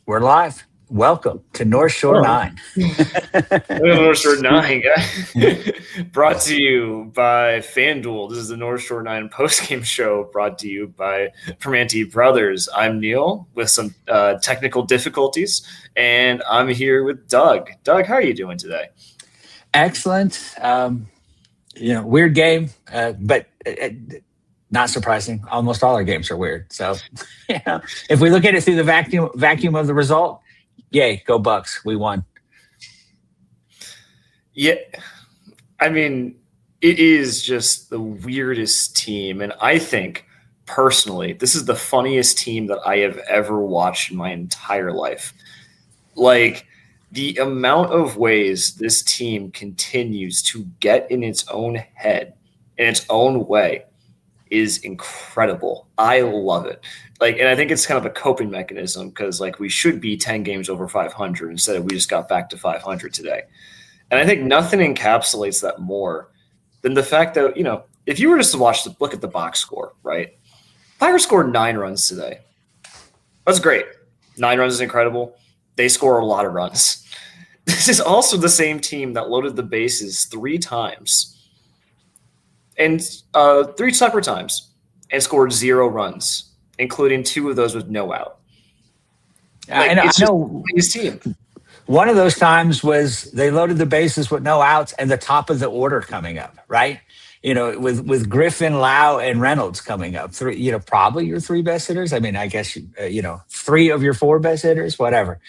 We're live. Welcome to North Shore 9. North Shore 9, guys. Brought to you by FanDuel. This is the North Shore 9 postgame show brought to you by Permanente Brothers. I'm Neil with some technical difficulties, and I'm here with Doug. Doug, how are you doing today? Excellent. Weird game, but not surprising. Almost all our games are weird. So, if we look at it through the vacuum of the result, yay, go Bucks. We won. Yeah. I mean, it is just the weirdest team. And I think, personally, this is the funniest team that I have ever watched in my entire life. Like, the amount of ways this team continues to get in its own head, in its own way, is incredible. I love it. And I think it's kind of a coping mechanism because, we should be 10 games over 500 instead of we just got back to 500 today. And I think nothing encapsulates that more than the fact that, if you were just to look at the box score, right? Pirates scored 9 runs today. That's great. 9 runs is incredible. They score a lot of runs. This is also the same team that loaded the bases 3 times and 3 separate times and scored 0 runs, including 2 of those with no out. I know his team. One of those times was they loaded the bases with no outs and the top of the order coming up, right? With Griffin, Lau, and Reynolds coming up, 3, probably your 3 best hitters. I mean, I guess 3 of your 4 best hitters, whatever.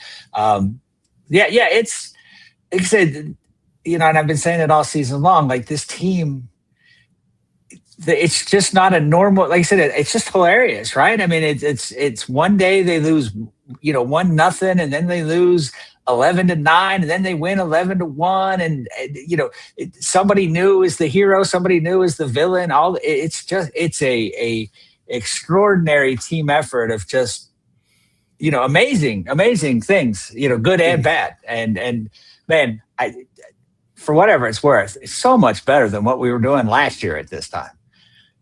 It's like I said, and I've been saying it all season long. Like this team, it's just not a normal. Like I said, it's just hilarious, right? I mean, it's one day they lose, 1-0, and then they lose 11-9, and then they win 11-1, and somebody new is the hero, somebody new is the villain. It's a extraordinary team effort of just amazing things, good and bad, and man, for whatever it's worth, it's so much better than what we were doing last year at this time.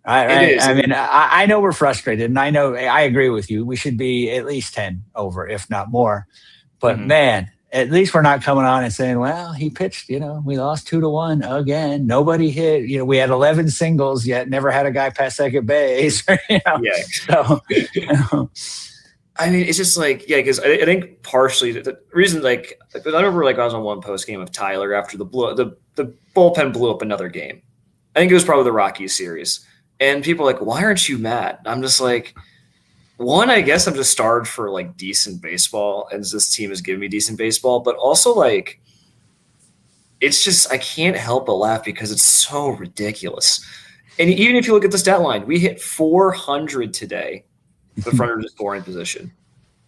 Right? I mean, I know we're frustrated, and I agree with you. We should be at least 10 over, if not more. But man, at least we're not coming on and saying, well, he pitched, we lost 2-1 again. Nobody hit, we had 11 singles, yet never had a guy pass second base. Yeah. So, I mean, it's just because I think partially the reason, I remember I was on one post game of Tyler after the bullpen blew up another game. I think it was probably the Rockies series. And people are like, why aren't you mad? I'm just like, one, I guess I'm just starved for decent baseball, and this team is giving me decent baseball, but also it's just, I can't help but laugh because it's so ridiculous. And even if you look at the stat line, we hit 400 today with runners in scoring position.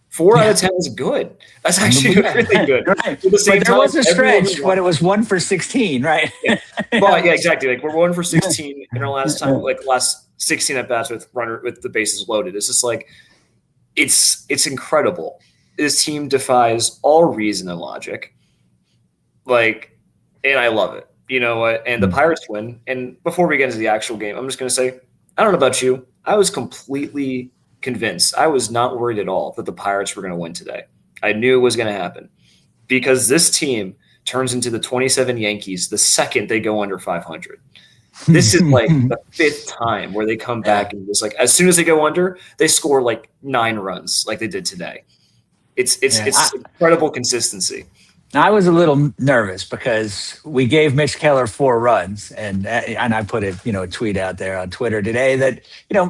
4 out of 10 is good. That's actually really good. Right. But there was a stretch when it was 1 for 16, right? Yeah. Well, yeah, exactly. We're 1 for 16 in our last time, last 16 at bats with the bases loaded. It's just it's incredible. This team defies all reason and logic. And I love it. You know what? And the Pirates win. And before we get into the actual game, I'm just going to say, I don't know about you. I was completely convinced. I was not worried at all that the Pirates were going to win today. I knew it was going to happen because this team turns into the 27 Yankees the second they go under 500. This is the 5th time where they come back and just as soon as they go under, they score 9 runs like they did today. It's incredible consistency. I was a little nervous because we gave Mitch Keller 4 runs, and I put a tweet out there on Twitter today that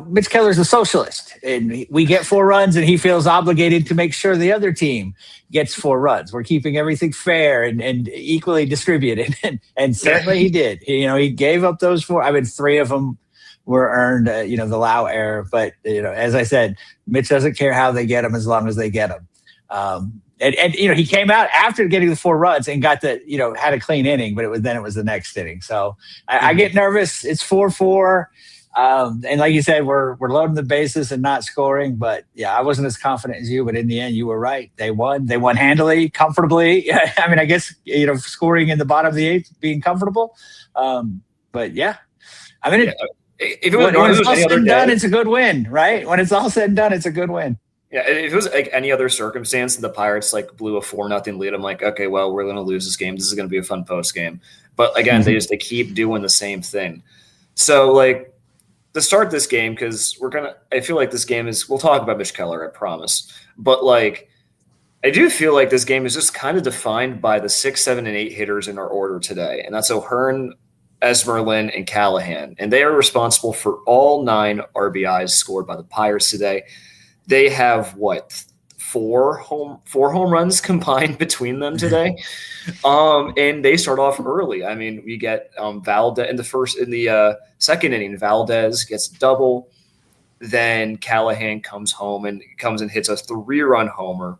Mitch Keller's a socialist, and we get 4 runs, and he feels obligated to make sure the other team gets 4 runs. We're keeping everything fair and equally distributed, and certainly he did. He gave up those 4. I mean, 3 of them were earned, the Lau error, but as I said, Mitch doesn't care how they get them as long as they get them. And he came out after getting the 4 runs and got had a clean inning, but it was the next inning. So I get nervous. It's 4-4. And like you said, we're loading the bases and not scoring. But yeah, I wasn't as confident as you, but in the end, you were right. They won handily, comfortably. I mean, I guess, scoring in the bottom of the 8th, being comfortable. But yeah, I mean, if it was when it's all said and done, it's a good win, right? When it's all said and done, it's a good win. Yeah, if it was like any other circumstance and the Pirates like blew a 4-0 lead, I'm like, okay, well, we're going to lose this game. This is going to be a fun post game. But again, they keep doing the same thing. So like to start this game, because I feel like this game we'll talk about Mitch Keller, I promise. But like, I do feel like this game is just kind of defined by the 6, 7, and 8 hitters in our order today. And that's O'Hearn, Esmerlyn, and Callihan. And they are responsible for all 9 RBIs scored by the Pirates today. They have four home runs combined between them today. And they start off early. I mean, we get Valdez in the second inning, Valdez gets a double. Then Callihan comes and hits a 3-run homer.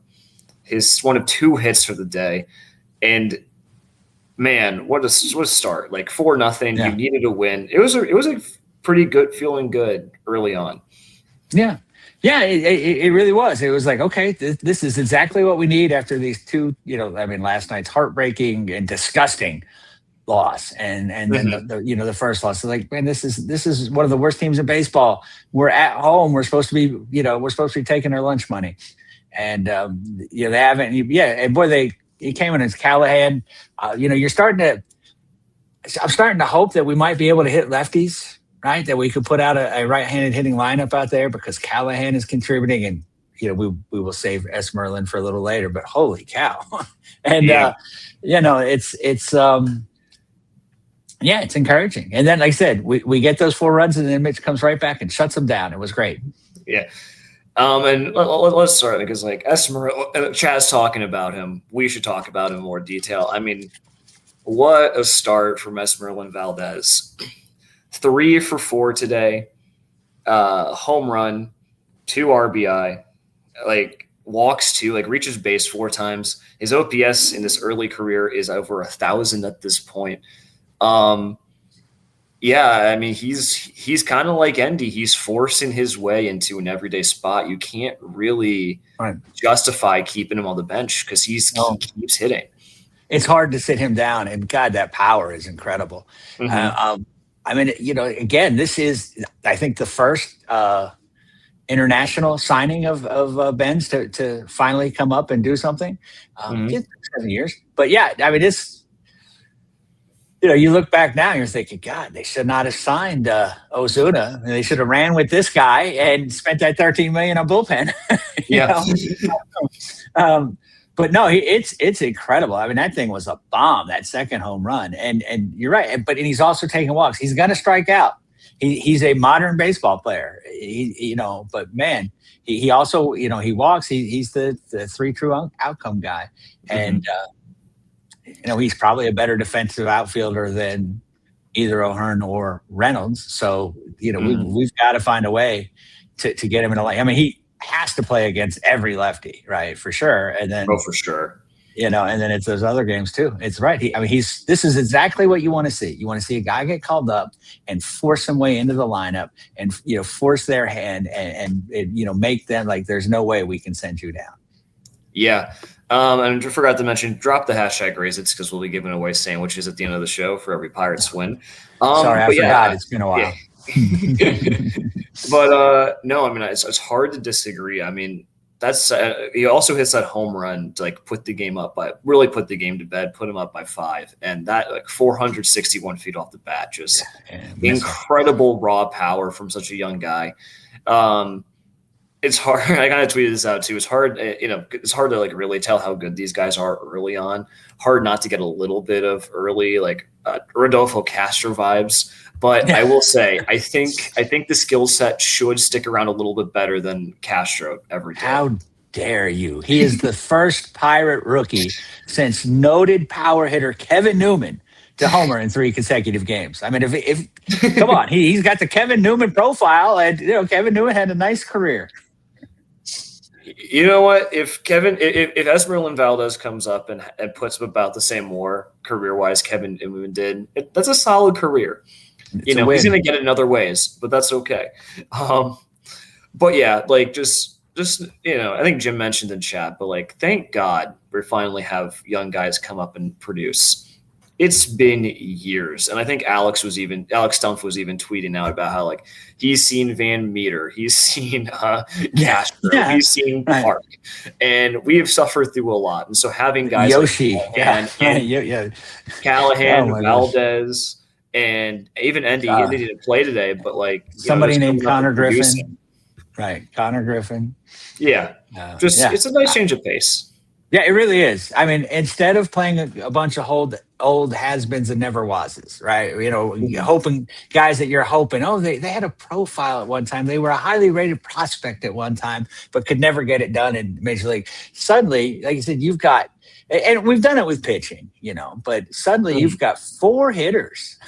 His one of 2 hits for the day. And man, what a start. Like 4-0. Yeah. You needed a win. It was a pretty good, feeling good early on. Yeah. Yeah, it really was. It was like, okay, this is exactly what we need after these 2, last night's heartbreaking and disgusting loss, and then the first loss. So like, man, this is one of the worst teams in baseball. We're at home. We're supposed to be taking their lunch money, and they haven't. And boy, he came in as Callihan. I'm starting to hope that we might be able to hit lefties. Right, that we could put out a right-handed hitting lineup out there because Callihan is contributing, and we will save Esmerlyn for a little later. But holy cow! And it's encouraging. And then, like I said, we get those 4 runs, and then Mitch comes right back and shuts them down. It was great. Yeah. And let's start because like Esmerlyn, Chad's talking about him. We should talk about him in more detail. I mean, what a start from Esmerlyn Valdez. 3 for 4 today, home run, 2 RBI, like walks 2, like reaches base 4 times. His OPS in this early career is over 1,000 at this point. I mean, he's kind of like Endy. He's forcing his way into an everyday spot. You can't really justify keeping him on the bench because he keeps hitting. It's hard to sit him down, and God, that power is incredible. Mm-hmm. I mean, again, this is, I think, the first international signing of Ben's to finally come up and do something. 7 years. But yeah, I mean, it's, you look back now and you're thinking, God, they should not have signed Ozuna. I mean, they should have ran with this guy and spent that $13 million on bullpen. But no, it's incredible. I mean, that thing was a bomb, that second home run. And you're right. But he's also taking walks. He's going to strike out. He's a modern baseball player. But man, he also, he walks. He's the 3 true outcome guy. And, he's probably a better defensive outfielder than either O'Hearn or Reynolds. So, we've got to find a way to get him in a lane. I mean, he has to play against every lefty, right? For sure. And then, for sure. And then it's those other games too. It's right. This is exactly what you want to see. You want to see a guy get called up and force some way into the lineup and, force their hand and make them like, there's no way we can send you down. Yeah. And I forgot to mention, drop the hashtag Raisins because we'll be giving away sandwiches at the end of the show for every Pirates win. Sorry, I forgot. It's been a while. Yeah. But no, I mean, it's hard to disagree. I mean, that's he also hits that home run to like put the game to bed, put him up by 5, and that like 461 feet off the bat, just incredible raw power from such a young guy. It's hard. I kind of tweeted this out too. It's hard, it's hard to like really tell how good these guys are early on. Hard not to get a little bit of early like Rodolfo Castro vibes. But I will say, I think the skill set should stick around a little bit better than Castro ever did. How dare you? He is the first Pirate rookie since noted power hitter Kevin Newman to homer in 3 consecutive games. I mean, if come on, he's got the Kevin Newman profile, and Kevin Newman had a nice career. You know what? If Esmerlyn Valdez comes up and puts up about the same WAR career-wise Kevin Newman did, that's a solid career. He's going to get it in other ways, but that's okay. But yeah, like just I think Jim mentioned in chat, but like, thank God we finally have young guys come up and produce. it's been years. And I think Alex Stumpf was even tweeting out about how like he's seen Van Meter, he's seen Castro, he's seen Park, and we have suffered through a lot. And so having guys Yoshi, like Callihan, Valdez, and even Endy, he didn't play today, but like somebody named Connor Griffin. Right, Connor Griffin. Yeah, it's a nice change of pace. Yeah, it really is. I mean, instead of playing a bunch of old has-beens and never wases, right? Hoping guys that you're hoping, they had a profile at one time. They were a highly rated prospect at one time, but could never get it done in Major League. Suddenly, like you said, you've got, and we've done it with pitching, but suddenly you've got 4 hitters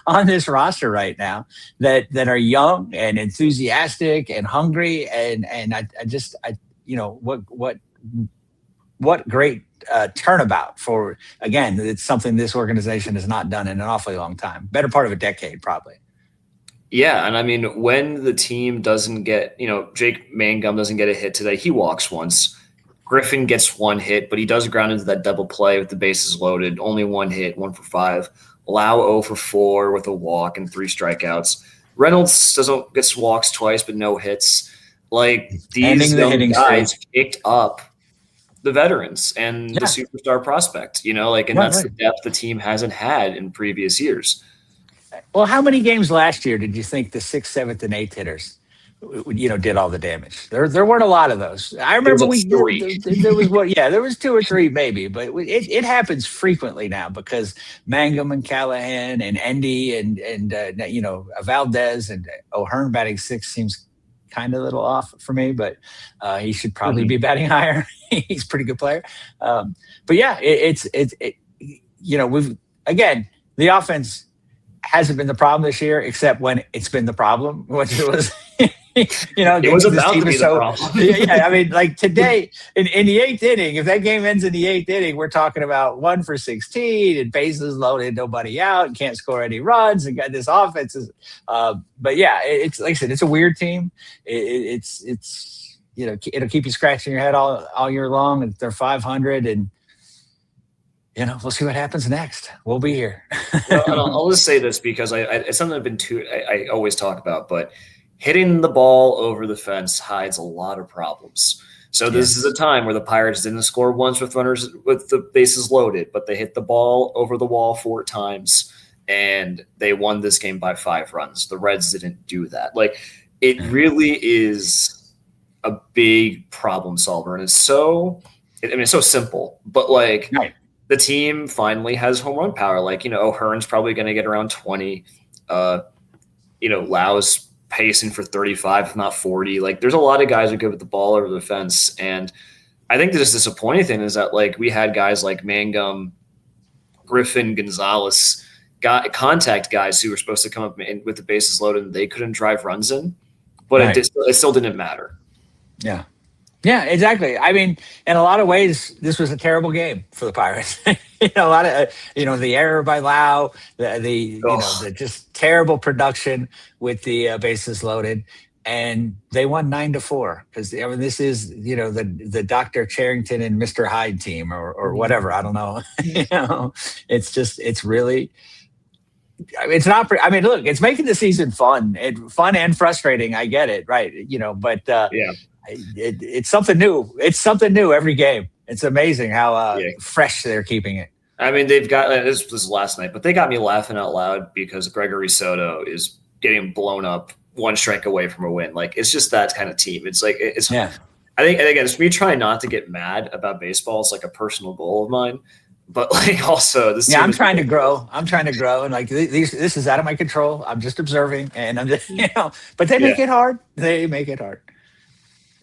on this roster right now that are young and enthusiastic and hungry. And what great turnabout for, again, it's something this organization has not done in an awfully long time. Better part of a decade, probably. Yeah, and I mean, when the team doesn't get, Jake Mangum doesn't get a hit today, he walks once. Griffin gets 1 hit, but he does ground into that double play with the bases loaded. Only 1 hit, 1 for 5. Lau 0 for 4 with a walk and 3 strikeouts. Reynolds gets walks twice, but no hits. Like, these young guys picked up the veterans and the superstar prospect, that's the depth the team hasn't had in previous years. Well, how many games last year did you think the 6th, 7th, and 8th hitters, did all the damage? There weren't a lot of those. I remember there was 2 or 3 maybe, but it happens frequently now because Mangum and Callihan and Endy and Valdez and O'Hearn batting 6th seems kind of a little off for me, but he should probably be batting higher. He's a pretty good player. But yeah, the offense hasn't been the problem this year, except when it's been the problem, which it was, it was about to be the problem. Yeah, I mean, like today in the 8th inning, if that game ends in the 8th inning, we're talking about 1 for 16 and bases loaded, nobody out, and can't score any runs, and got this offense is. But yeah, it's like I said, it's a weird team. It's it'll keep you scratching your head all year long. And they're 500, and we'll see what happens next. We'll be here. I'll just say this because it's something I always talk about, but hitting the ball over the fence hides a lot of problems. So this is a time where the Pirates didn't score once with runners with the bases loaded, but they hit the ball over the wall 4 times, and they won this game by 5 runs. The Reds didn't do that. Like, it really is a big problem solver, and it's so simple, but like the team finally has home run power. Like, O'Hearn's probably going to get around 20. Lau's pacing for 35, if not 40. Like, there's a lot of guys who go with the ball over the fence. And I think the disappointing thing is that, like, we had guys like Mangum, Griffin, Gonzalez, contact guys who were supposed to come up with the bases loaded, and they couldn't drive runs in. But it still didn't matter. Yeah. Yeah, exactly. I mean, in a lot of ways, this was a terrible game for the Pirates. A lot of, the error by Lau, the just terrible production with the bases loaded, and they won 9-4 because this is, the Dr. Charrington and Mr. Hyde team or whatever. I don't know. It's really. It's not. I mean, look, it's making the season fun and frustrating. I get it, right? But it's something new. It's something new every game. It's amazing how fresh they're keeping it. I mean, they've got this was last night, but they got me laughing out loud because Gregory Soto is getting blown up 1 strike away from a win. Like, it's just that kind of team. It's like it's. Yeah. I think, and again, it's me trying not to get mad about baseball. It's like a personal goal of mine. But like also this. Yeah, I'm trying to grow. And like this is out of my control. I'm just observing, and I'm just But they make it hard. They make it hard.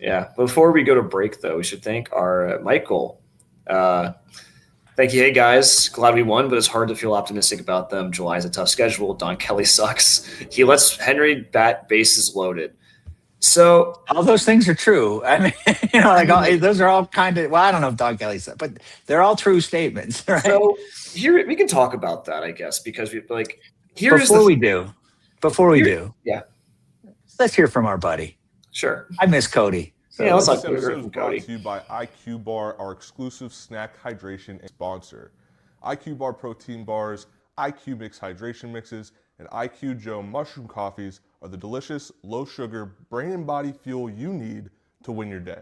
Yeah. Before we go to break, though, we should thank our Michael. Thank you. Hey guys, glad we won, but it's hard to feel optimistic about them. July is a tough schedule. Don Kelly sucks. He lets Henry bat bases loaded. So all those things are true. I mean, those are all kind of, I don't know if Don Kelly said, but they're all true statements, right? So here we can talk about that, I guess, because before we do, yeah, let's hear from our buddy. Sure. I miss Cody. So yeah, let's hear from Cody. Brought to you by IQ Bar, our exclusive snack hydration sponsor. IQ Bar protein bars, IQ Mix hydration mixes, and IQ Joe mushroom coffees are the delicious, low-sugar, brain and body fuel you need to win your day.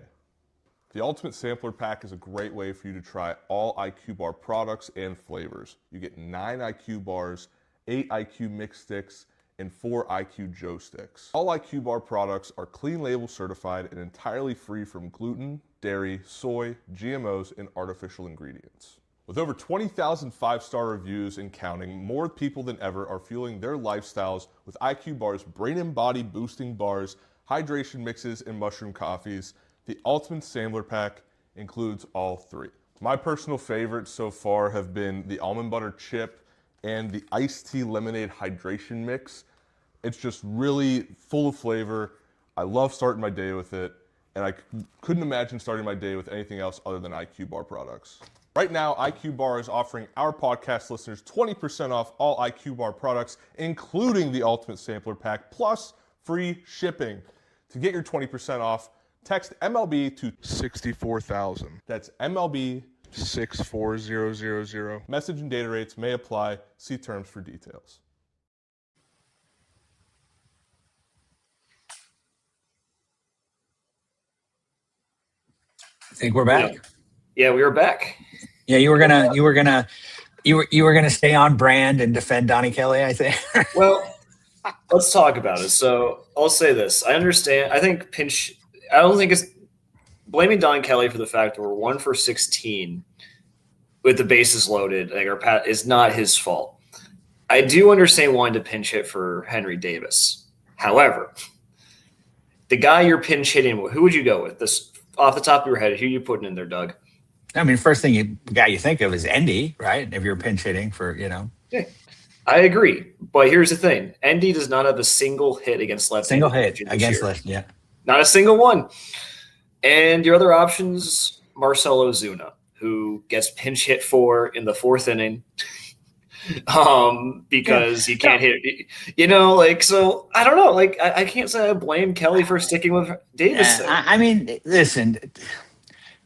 The Ultimate Sampler Pack is a great way for you to try all IQ Bar products and flavors. You get 9 IQ bars, 8 IQ Mix sticks, and 4 IQ Joe sticks. All IQ Bar products are clean label certified and entirely free from gluten, dairy, soy, GMOs, and artificial ingredients. With over 20,000 5-star reviews and counting, more people than ever are fueling their lifestyles with IQ Bar's brain and body boosting bars, hydration mixes, and mushroom coffees. The Ultimate Sampler Pack includes all 3. My personal favorites so far have been the almond butter chip and the iced tea lemonade hydration mix. It's just really full of flavor. I love starting my day with it, and I couldn't imagine starting my day with anything else other than IQ Bar products. Right now, IQ Bar is offering our podcast listeners 20% off all IQ Bar products, including the Ultimate Sampler Pack, plus free shipping. To get your 20% off, text MLB to 64,000. That's MLB 64000. Message and data rates may apply. See terms for details. I think we're back. Yeah, we were back. Yeah, you were gonna stay on brand and defend Donnie Kelly, I think. Well, let's talk about it. So I'll say this. I understand. I don't think it's blaming Don Kelly for the fact that we're 1 for 16 with the bases loaded. Like our Pat is not his fault. I do understand wanting to pinch hit for Henry Davis. However, the guy you're pinch hitting with, who would you go with? This off the top of your head, who are you putting in there, Doug? I mean, first thing guy you think of is Endy, right? If you're pinch hitting for, Yeah, I agree. But here's the thing. Endy does not have a single hit against left. Single hit against left, yeah. Not a single one. And your other options, Marcell Ozuna, who gets pinch hit for in the 4th inning because he can't hit it. So I don't know. I can't say I blame Kelly for sticking with Davis. I mean, listen,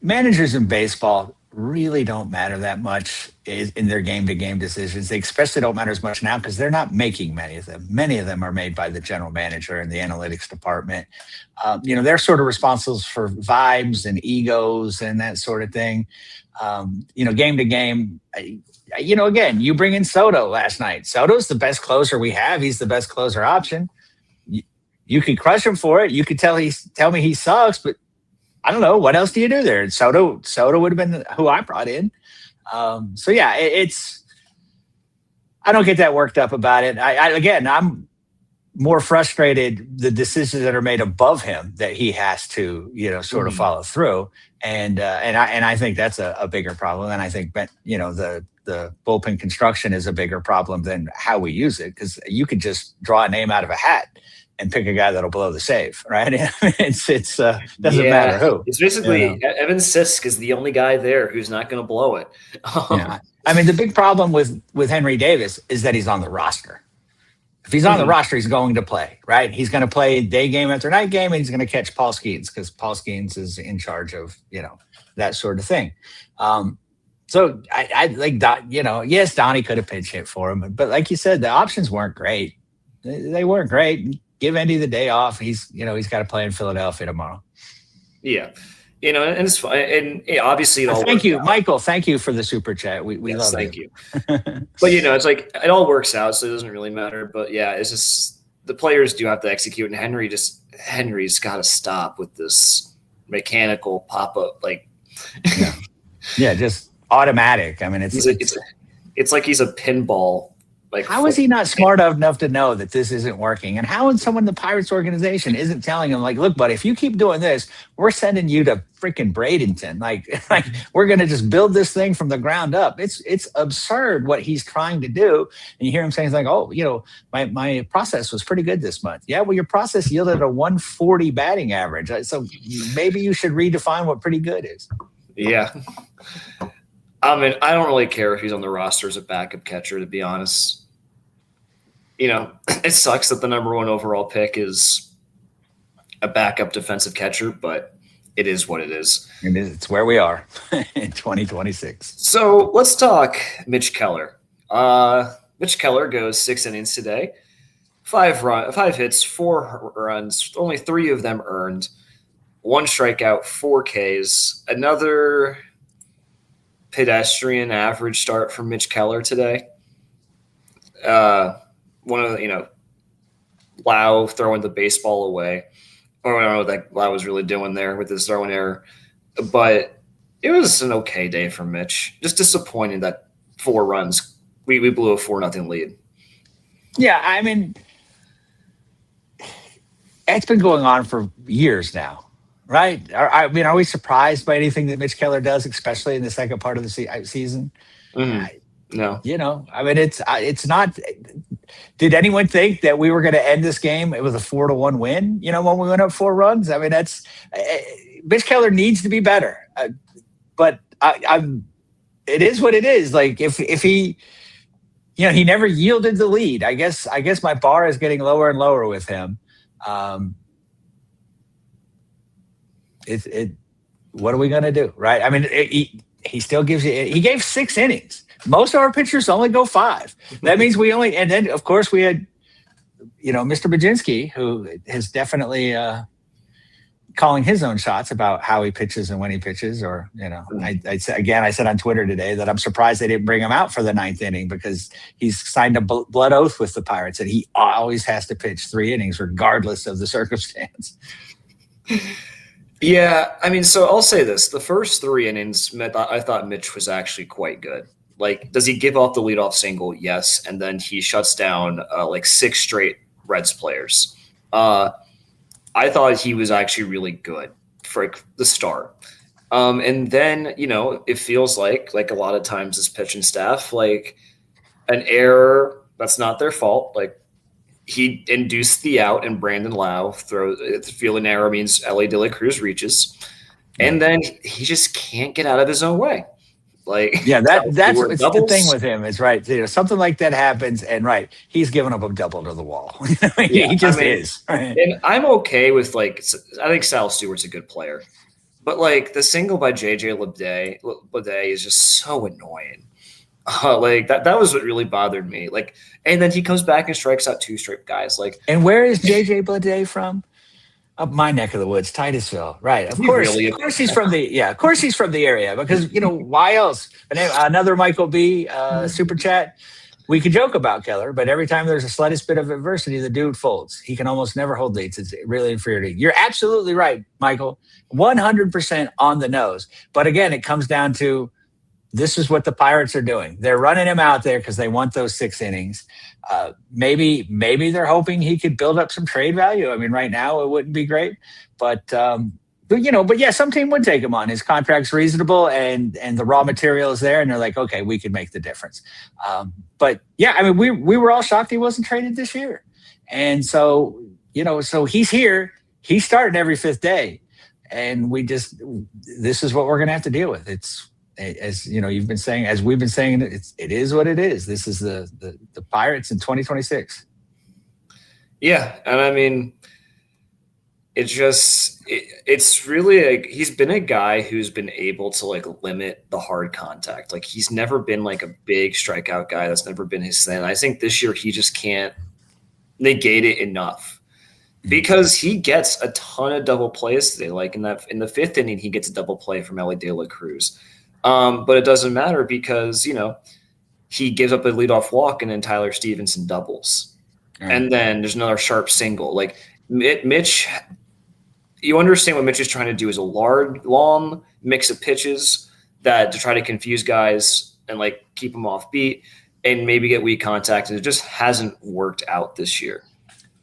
managers in baseball really don't matter that much in their game-to-game decisions. They especially don't matter as much now because they're not making many of them. Many of them are made by the general manager and the analytics department. They're sort of responsible for vibes and egos and that sort of thing. Game to game, again, you bring in Soto last night. Soto's the best closer we have. He's the best closer option. You could crush him for it. You could tell me he sucks, but I don't know. What else do you do there? Soto would have been who I brought in. I don't get that worked up about it. I'm more frustrated the decisions that are made above him that he has to, sort of follow through. And I think that's a bigger problem. And I think, the bullpen construction is a bigger problem than how we use it, because you could just draw a name out of a hat and pick a guy that'll blow the save, right? It's doesn't matter who. It's basically Evan Sisk is the only guy there who's not going to blow it. I mean, the big problem with Henry Davis is that he's on the roster. If he's on the roster, he's going to play, right? He's going to play day game after night game, and he's going to catch Paul Skeens because Paul Skeens is in charge of, that sort of thing. So I like, yes, Donnie could have pinch hit for him, but like you said, the options weren't great. They weren't great. Give Endy the day off. He's got to play in Philadelphia tomorrow. Yeah. And it's fine. And obviously, it all thank you, out. Michael. Thank you for the super chat. We love thank you. But it's like it all works out, so it doesn't really matter. But yeah, it's just the players do have to execute, and Henry's got to stop with this mechanical pop up, just automatic. I mean, it's like he's a pinball. How is he not smart enough to know that this isn't working? And how is someone in the Pirates organization isn't telling him, look, buddy, if you keep doing this, we're sending you to freaking Bradenton. Like we're going to just build this thing from the ground up. It's absurd what he's trying to do. And you hear him saying my process was pretty good this month. Yeah, well, your process yielded a 140 batting average. So maybe you should redefine what pretty good is. Yeah. I mean, I don't really care if he's on the roster as a backup catcher, to be honest. It sucks that the number 1 overall pick is a backup defensive catcher, but it is what it is. It's where we are in 2026. So let's talk Mitch Keller. Mitch Keller goes 6 innings today, 5 hits, 4 runs, only 3 of them earned, 1 strikeout, 4 Ks. Another pedestrian average start from Mitch Keller today. One of the, Lau throwing the baseball away. I don't know what that Lau was really doing there with his throwing error, but it was an okay day for Mitch. Just disappointing that 4 runs. We blew a 4-0 lead. Yeah, I mean, it's been going on for years now, right? Are we surprised by anything that Mitch Keller does, especially in the second part of the season? No. It's not. Did anyone think that we were going to end this game? It was a 4-1 win. When we went up 4 runs. I mean, that's Mitch Keller needs to be better. But it is what it is. Like if he, he never yielded the lead. I guess my bar is getting lower and lower with him. What are we going to do, right? I mean, he still gives you. He gave 6 innings. Most of our pitchers only go 5. That means and then of course we had, Mr. Mlodzinski, who is definitely calling his own shots about how he pitches and when he pitches. Or, I said on Twitter today that I'm surprised they didn't bring him out for the 9th inning because he's signed a blood oath with the Pirates and he always has to pitch 3 innings regardless of the circumstance. Yeah, I mean, so I'll say this. The first 3 innings, I thought Mitch was actually quite good. Like, does he give off the leadoff single? Yes. And then he shuts down 6 straight Reds players. I thought he was actually really good for the start. And then, it feels like a lot of times this pitching staff, like an error, that's not their fault. Like he induced the out and Brandon Lau fielding error means Ellie De La Cruz reaches. And then he just can't get out of his own way. That's the thing with him is right. Something like that happens, and he's giving up a double to the wall. He just is. Right? And I'm okay with I think Sal Stewart's a good player, but the single by JJ Bleday is just so annoying. That was what really bothered me. And then he comes back and strikes out 2 straight guys. And where is JJ Bleday from? Up my neck of the woods, Titusville, right? Of course he's from the area because why else? Another Michael B. Super chat. We could joke about Keller, but every time there's a slightest bit of adversity, the dude folds. He can almost never hold leads. It's really infuriating. You're absolutely right, Michael. 100% on the nose. But again, it comes down to this is what the Pirates are doing. They're running him out there because they want those 6 innings. Maybe they're hoping he could build up some trade value. I mean, right now it wouldn't be great, but yeah, some team would take him on. His contract's reasonable and the raw material is there, and they're like, okay, we can make the difference. But yeah, I mean, we were all shocked he wasn't traded this year, and so so he's here. He's starting every 5th day, and this is what we're going to have to deal with. It's. As you've been saying, as we've been saying, it is what it is. This is the Pirates in 2026. Yeah, and I mean, it's really he's been a guy who's been able to limit the hard contact. He's never been a big strikeout guy. That's never been his thing. I think this year he just can't negate it enough because he gets a ton of double plays today. In the 5th inning, he gets a double play from Ellie De La Cruz. But it doesn't matter because, he gives up a leadoff walk and then Tyler Stevenson doubles. Right. And then there's another sharp single. Mitch, you understand what Mitch is trying to do is a long mix of pitches to try to confuse guys and keep them off beat and maybe get weak contact. And it just hasn't worked out this year.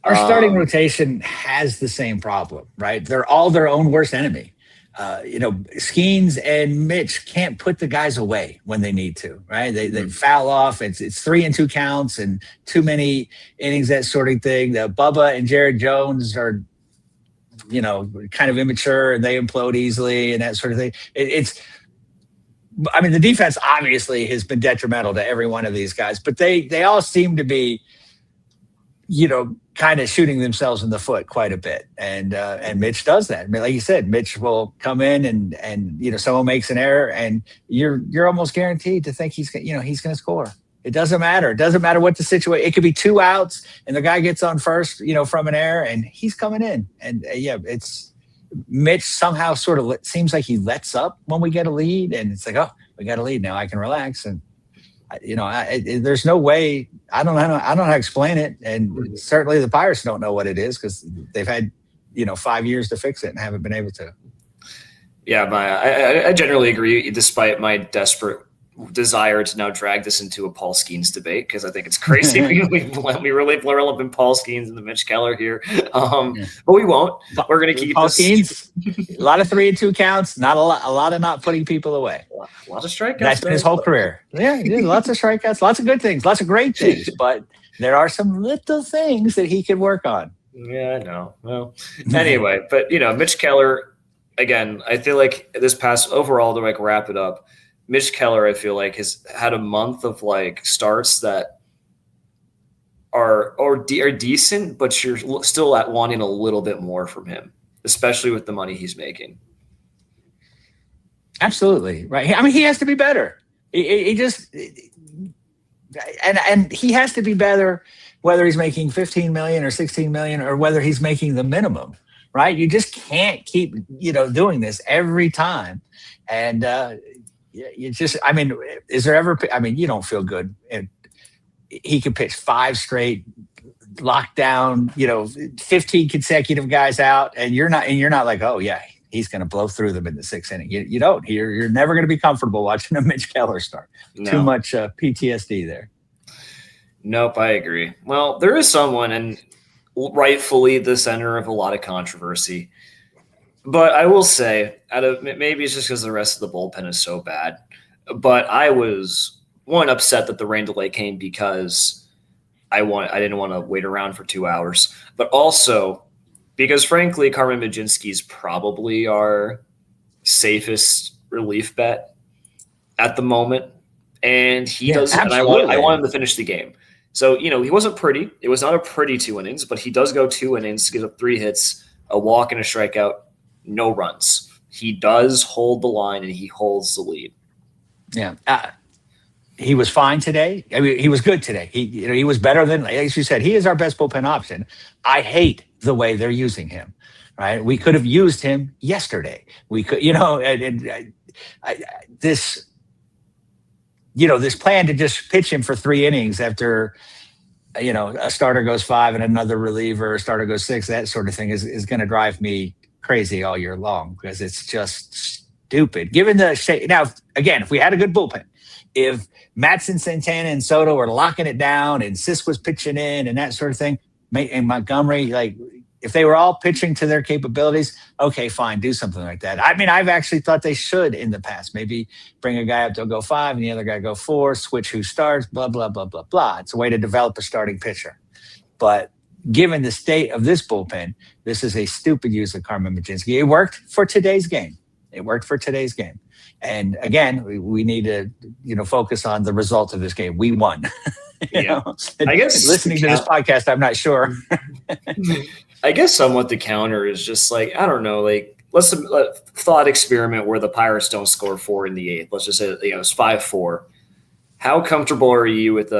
Our starting rotation has the same problem, right? They're all their own worst enemy. Skeens and Mitch can't put the guys away when they need to, right? They foul off. It's 3 and 2 counts and too many innings, that sort of thing. The Bubba and Jared Jones are, kind of immature and they implode easily and that sort of thing. The defense obviously has been detrimental to every one of these guys, but they all seem to be, kind of shooting themselves in the foot quite a bit. And Mitch does that. I mean, like you said, Mitch will come in and someone makes an error and you're almost guaranteed to think he's going to score. It doesn't matter. It doesn't matter what the situation. It could be 2 outs and the guy gets on first, from an error and he's coming in. And it's Mitch somehow sort of seems like he lets up when we get a lead and it's like, oh, we got a lead now. I can relax. And there's no way. I don't know how to explain it, and certainly the Pirates don't know what it is because they've had 5 years to fix it and haven't been able to. Yeah, I generally agree. Despite my desperate desire to now drag this into a Paul Skeens debate because I think it's crazy we really blur up in Paul Skeens and the Mitch Keller here, but we won't. We're going to keep Paul Skeens. A lot of 3-2 counts, not a lot of not putting people away. A lot of strikeouts. That's been his whole career. Yeah, lots of strikeouts, lots of good things, lots of great things, but there are some little things that he could work on. Yeah, I know. Well, anyway, but Mitch Keller. Again, I feel like this past overall to wrap it up. Mitch Keller, I feel like, has had a month of starts that are decent, but you're still wanting a little bit more from him, especially with the money he's making. Absolutely right. I mean, he has to be better. He just and he has to be better, whether he's making $15 million or $16 million or whether he's making the minimum. Right? You just can't keep doing this every time, and. You just, is there ever, you don't feel good. And he could pitch 5 straight lockdown, 15 consecutive guys out and you're not like, oh yeah, he's going to blow through them in the 6th inning. You don't, you're never going to be comfortable watching a Mitch Keller start. No. Too much PTSD there. Nope. I agree. Well, there is someone and rightfully the center of a lot of controversy. But I will say, maybe it's just because the rest of the bullpen is so bad. But I was upset that the rain delay came because I didn't want to wait around for 2 hours. But also because, frankly, Carmen Mlodzinski is probably our safest relief bet at the moment, and he does. And I want him to finish the game. So he wasn't pretty. It was not a pretty 2 innings, but he does go 2 innings, gives up 3 hits, a walk, and a strikeout. No runs. He does hold the line and he holds the lead. Yeah. He was fine today. He was good today. He was better than, as you said, he is our best bullpen option. I hate the way they're using him, right? We could have used him yesterday. We could, this plan to just pitch him for 3 innings after, a starter goes 5 and another reliever, a starter goes 6, that sort of thing is going to drive me crazy all year long because it's just stupid. Given the shape, now again, if we had a good bullpen, if Matson, Santana, and Soto were locking it down, and Sisk was pitching in, and that sort of thing, and Montgomery, if they were all pitching to their capabilities, okay, fine, do something like that. I've actually thought they should in the past. Maybe bring a guy up to go 5 and the other guy go 4, switch who starts, blah blah blah blah blah. It's a way to develop a starting pitcher, but. Given the state of this bullpen, this is a stupid use of Carmen Mlodzinski. It worked for today's game. And again, we need to, focus on the result of this game. We won. I guess listening to this podcast, I'm not sure. I guess somewhat the counter is just I don't know, let's thought experiment where the Pirates don't score 4 in the 8th. Let's just say it's 5-4. How comfortable are you with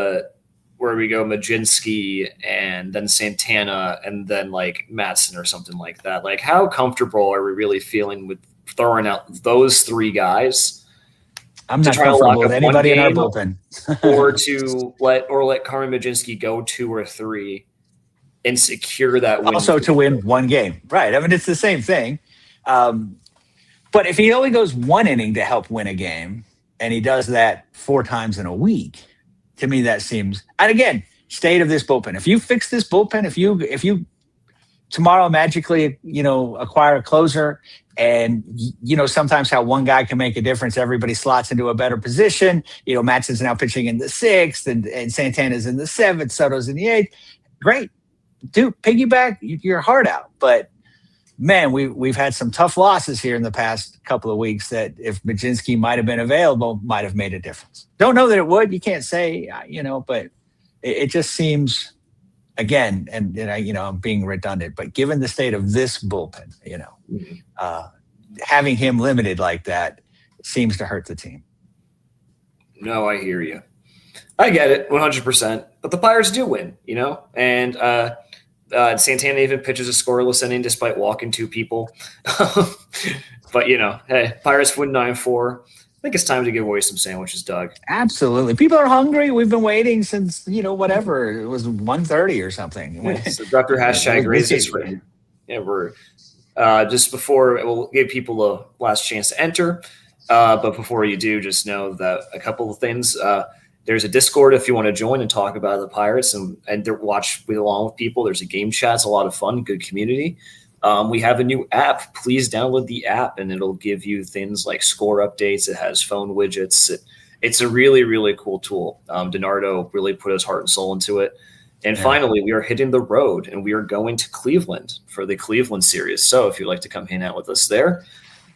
where we go Mlodzinski and then Santana and then Matson or something like that? How comfortable are we really feeling with throwing out those 3 guys? I'm not comfortable with anybody in our bullpen. or let Carmen Mlodzinski go 2 or 3 and secure that win. Also to win 1 game. Right. it's the same thing. But if he only goes 1 inning to help win a game and he does that 4 times in a week, to me, that seems, and again, state of this bullpen. If you fix this bullpen, if you tomorrow magically, acquire a closer and, sometimes how one guy can make a difference, everybody slots into a better position. Matson's now pitching in the 6th and Santana's in the 7th, Soto's in the 8th. Great. Dude, piggyback your heart out. But man, we've had some tough losses here in the past couple of weeks that if Mlodzinski might have been available, might have made a difference. Don't know that it would. You can't say, but it just seems again, and I'm being redundant, but given the state of this bullpen, having him limited like that seems to hurt the team. No, I hear you. I get it 100%, but the Pirates do win, and Santana even pitches a scoreless inning despite walking 2 people. But, hey, Pirates win 9-4. I think it's time to give away some sandwiches, Doug. Absolutely. People are hungry. We've been waiting since, whatever. It was 1:30 or something. So Dr. Hashtag raise this rate. Yeah, we're just before we'll give people a last chance to enter. But before you do, just know that a couple of things. There's a Discord if you want to join and talk about the Pirates and watch along with people. There's a game chat. It's a lot of fun, good community. We have a new app. Please download the app, and it'll give you things like score updates. It has phone widgets. It's a really, really cool tool. DiNardo really put his heart and soul into it. And finally, we are hitting the road, and we are going to Cleveland for the Cleveland series. So if you'd like to come hang out with us there,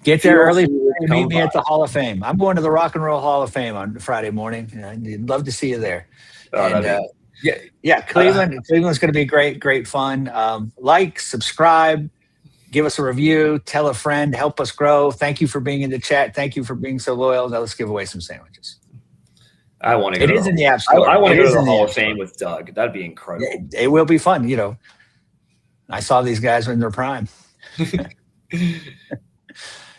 get there early. Meet me at the Hall of Fame. I'm going to the Rock and Roll Hall of Fame on Friday morning. I'd love to see you there. Cleveland. Cleveland's going to be great fun. Subscribe, give us a review, tell a friend, help us grow. Thank you for being in the chat. Thank you for being so loyal. Now let's give away some sandwiches. I want to go. It is in the App Store. I want to go to the Hall of Fame with Doug. That'd be incredible. It will be fun. I saw these guys in their prime.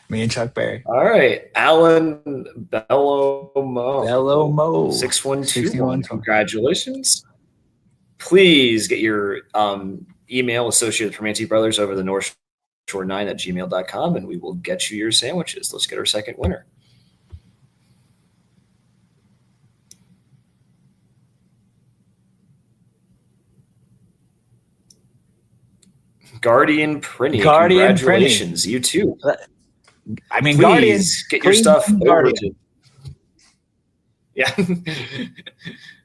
Me and Chuck Berry. All right. Alan Bellomo. 612. Congratulations. Please get your email associated with Permanente Brothers over the North Shore 9 at gmail.com, and we will get you your sandwiches. Let's get our second winner. Guardian Prinny. Congratulations. You too. I mean, please Guardian, get your stuff over to. Yeah.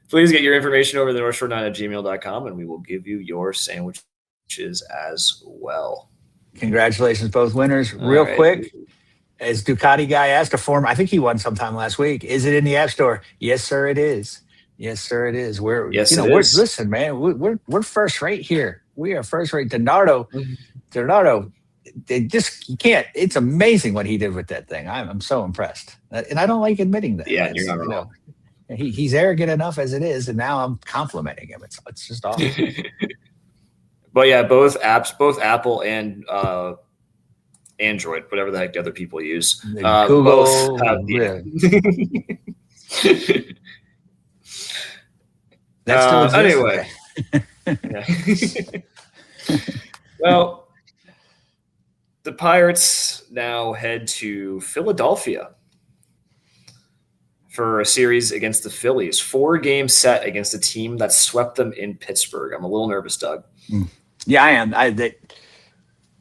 Please get your information over to the North Shore 9 at gmail.com, and we will give you your sandwiches as well. Congratulations, both winners. Real quick, as Ducati guy asked I think he won sometime last week. Is it in the App Store? Yes, sir, it is. Yes, sir, it is. Listen, man, we're first rate here. We are first rate. DiNardo, you can't. It's amazing what he did with that thing. I'm so impressed, and I don't like admitting that. Yeah, you're not wrong. He's arrogant enough as it is, and now I'm complimenting him. It's just awesome. But yeah, both apps, both Apple and Android, whatever the heck the other people use, Google. Both have That's still anyway. Well, the Pirates now head to Philadelphia for a series against the Phillies. 4-game set against a team that swept them in Pittsburgh. I'm a little nervous, Doug. Yeah, I am.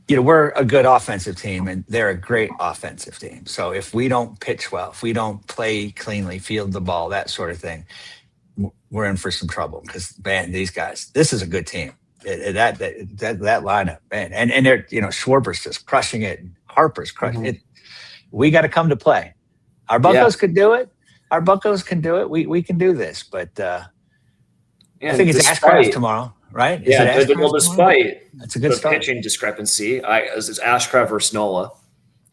We're a good offensive team, and they're a great offensive team. So if we don't pitch well, if we don't play cleanly, field the ball, that sort of thing, we're in for some trouble. Because man, these guys, this is a good team. That lineup, man, and they're Schwarber's just crushing it. Harper's crushing it. We got to come to play. Our Buccos could do it. Our Buccos can do it. We can do this, but I think it's Ashcraft tomorrow, right? Despite that's a good start. Pitching discrepancy, it's Ashcraft versus Nola.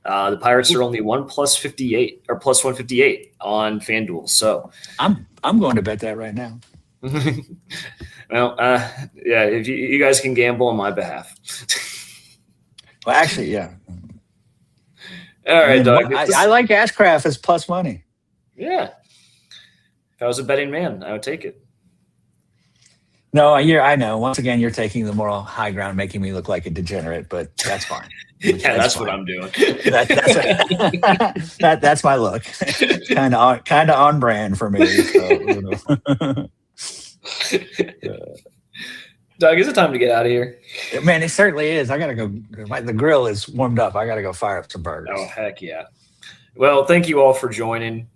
The Pirates are only +58 or +158 on FanDuel. So I'm going to bet that right now. Well, if you guys can gamble on my behalf. Well, actually, yeah. All right, Doug. I like Ashcraft as plus money. Yeah. If I was a betting man, I would take it. No, I know. Once again, you're taking the moral high ground, making me look like a degenerate, but that's fine. That's what I'm doing. That's my look. Kind of on brand for me. So, Doug, is it time to get out of here? Man, it certainly is. I gotta go. The grill is warmed up. I gotta go fire up some burgers. Oh, heck yeah. Well, thank you all for joining.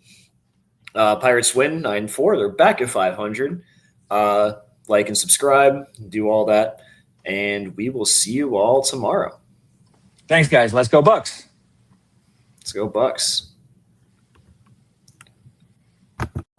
Pirates win 9-4. They're back at 500. Like and subscribe, do all that, and we will see you all tomorrow. Thanks, guys. Let's go Bucks. Let's go Bucks.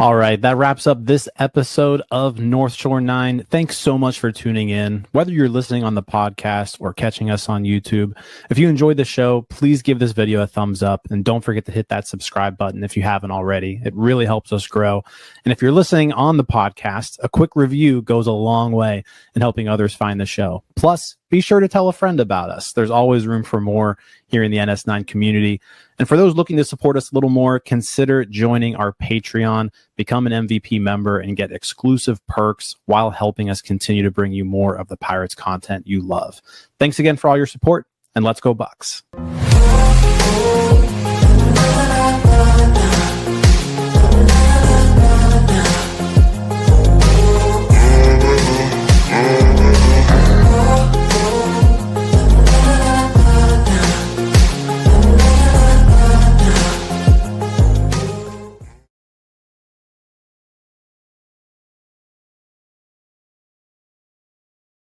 All right, that wraps up this episode of North Shore 9. Thanks so much for tuning in. Whether you're listening on the podcast or catching us on YouTube, if you enjoyed the show, please give this video a thumbs up and don't forget to hit that subscribe button if you haven't already. It really helps us grow. And if you're listening on the podcast, a quick review goes a long way in helping others find the show. Plus, be sure to tell a friend about us. There's always room for more here in the NS9 community. And for those looking to support us a little more, consider joining our Patreon, become an MVP member, and get exclusive perks while helping us continue to bring you more of the Pirates content you love. Thanks again for all your support, and let's go Bucks.